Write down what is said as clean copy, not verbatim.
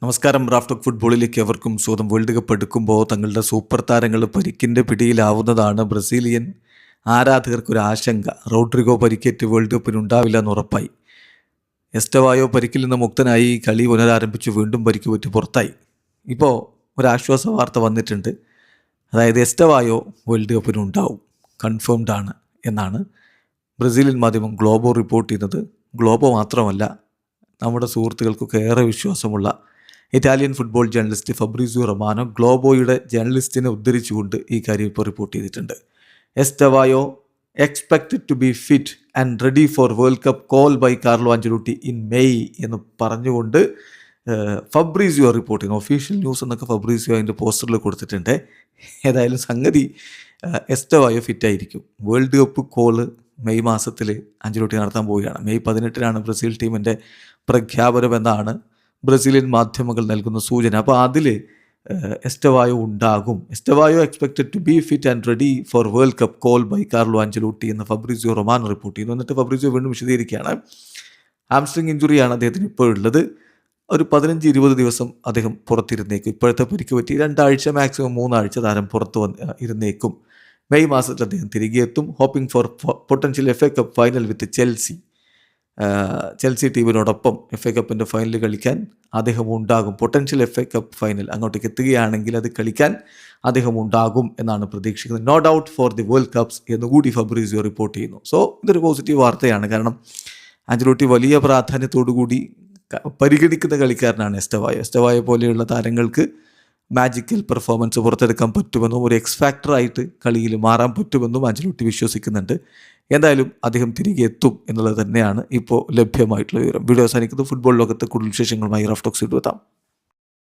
നമസ്കാരം. Raf talk ഫുട്ബോളിലേക്ക് അവർക്കും സ്വന്തം. വേൾഡ് കപ്പ് എടുക്കുമ്പോൾ തങ്ങളുടെ സൂപ്പർ താരങ്ങൾ പരിക്കിൻ്റെ പിടിയിലാവുന്നതാണ് ബ്രസീലിയൻ ആരാധകർക്കൊരു ആശങ്ക. റോഡ്രിഗോ പരിക്കേറ്റ് വേൾഡ് കപ്പിന് ഉണ്ടാവില്ല എന്ന് ഉറപ്പായി. എസ്റ്റവായോ പരിക്കിൽ നിന്ന് മുക്തനായി, കളി പുനരാരംഭിച്ചു, വീണ്ടും പരിക്ക് പറ്റി പുറത്തായി. ഇപ്പോൾ ഒരാശ്വാസ വാർത്ത വന്നിട്ടുണ്ട്. അതായത് എസ്റ്റവായോ വേൾഡ് കപ്പിന് ഉണ്ടാവും, കൺഫേംഡ് ആണ് എന്നാണ് ബ്രസീലിയൻ മാധ്യമം ഗ്ലോബോ റിപ്പോർട്ട് ചെയ്യുന്നത്. ഗ്ലോബോ മാത്രമല്ല, നമ്മുടെ സുഹൃത്തുക്കൾക്കൊക്കെ ഏറെ വിശ്വാസമുള്ള Italian football journalist Fabrizio Romano ഗ്ലോബോയുടെ ജേർണലിസ്റ്റിനെ ഉദ്ധരിച്ചുകൊണ്ട് ഈ കാര്യം ഇപ്പോൾ റിപ്പോർട്ട് ചെയ്തിട്ടുണ്ട്. Estevao expected to be fit and ready for World Cup call by Carlo Ancelotti in May എന്ന് പറഞ്ഞുകൊണ്ട് ഫബ്രീസിയോ റിപ്പോർട്ട് ചെയ്യുന്നു. ഒഫീഷ്യൽ ന്യൂസ് എന്നൊക്കെ ഫബ്രീസിയോ അതിൻ്റെ പോസ്റ്ററിൽ കൊടുത്തിട്ടുണ്ട്. ഏതായാലും സംഗതി എസ്റ്റവായോ ഫിറ്റായിരിക്കും. വേൾഡ് കപ്പ് കോള് മെയ് മാസത്തിൽ ആഞ്ചലോട്ടി നടത്താൻ പോവുകയാണ്. മെയ് 18 ബ്രസീൽ ടീമിൻ്റെ പ്രഖ്യാപനം എന്നാണ് ബ്രസീലിയൻ മാധ്യമങ്ങൾ നൽകുന്ന സൂചന. അപ്പോൾ അതിൽ എസ്റ്റവായോ ഉണ്ടാകും. Estevao expected to be fit and ready for World Cup call by Carlo Ancelotti എന്ന് ഫബ്രീസിയോ റൊമാനോ റിപ്പോർട്ട് ചെയ്യുന്നു. എന്നിട്ട് ഫബ്രീസിയോ വീണ്ടും വിശദീകരിക്കുകയാണ്. ഹാംസ്ട്രിങ് ഇഞ്ചുറിയാണ് അദ്ദേഹത്തിന് ഇപ്പോഴുള്ളത്. ഒരു 15-20 ദിവസം അദ്ദേഹം പുറത്തിരുന്നേക്കും. ഇപ്പോഴത്തെ പരിക്ക് പറ്റി 2 ആഴ്ച, മാക്സിമം 3 ആഴ്ച താരം പുറത്ത് ഇരുന്നേക്കും. മെയ് മാസത്തിൽ അദ്ദേഹം തിരികെ എത്തും. Hoping for potential FA cup final with Chelsea ടീമിനോടൊപ്പം FA കപ്പിൻ്റെ ഫൈനൽ കളിക്കാൻ അദ്ദേഹം ഉണ്ടാകും. പൊട്ടൻഷ്യൽ FA കപ്പ് ഫൈനൽ അങ്ങോട്ടേക്ക് എത്തുകയാണെങ്കിൽ അത് കളിക്കാൻ അദ്ദേഹം ഉണ്ടാകും എന്നാണ് പ്രതീക്ഷിക്കുന്നത്. No doubt for the World Cups എന്നുകൂടി ഫബ്രീസിയോ റിപ്പോർട്ട് ചെയ്യുന്നു. സോ ഇതൊരു പോസിറ്റീവ് വാർത്തയാണ്. കാരണം ആഞ്ചലോട്ടി വലിയ പ്രാധാന്യത്തോടു കൂടി പരിഗണിക്കുന്ന കളിക്കാരനാണ് എസ്റ്റവായോ പോലെയുള്ള താരങ്ങൾക്ക് മാജിക്കൽ പെർഫോമൻസ് പുറത്തെടുക്കാൻ പറ്റുമെന്നും ഒരു എക്സ് ഫാക്ടറായിട്ട് കളിയിൽ മാറാൻ പറ്റുമെന്നും ആഞ്ചലോട്ടി വിശ്വസിക്കുന്നുണ്ട്. എന്തായാലും അദ്ദേഹം തിരികെ എത്തും എന്നുള്ളത് തന്നെയാണ് ഇപ്പോൾ ലഭ്യമായിട്ടുള്ള വിവരം. വീഡിയോ അവസാനിക്കുന്നത്. ഫുട്ബോൾ ലോകത്തെ കൂടുതൽ വിശേഷങ്ങളുമായി റാഫ് ടോക്സ് എത്താം.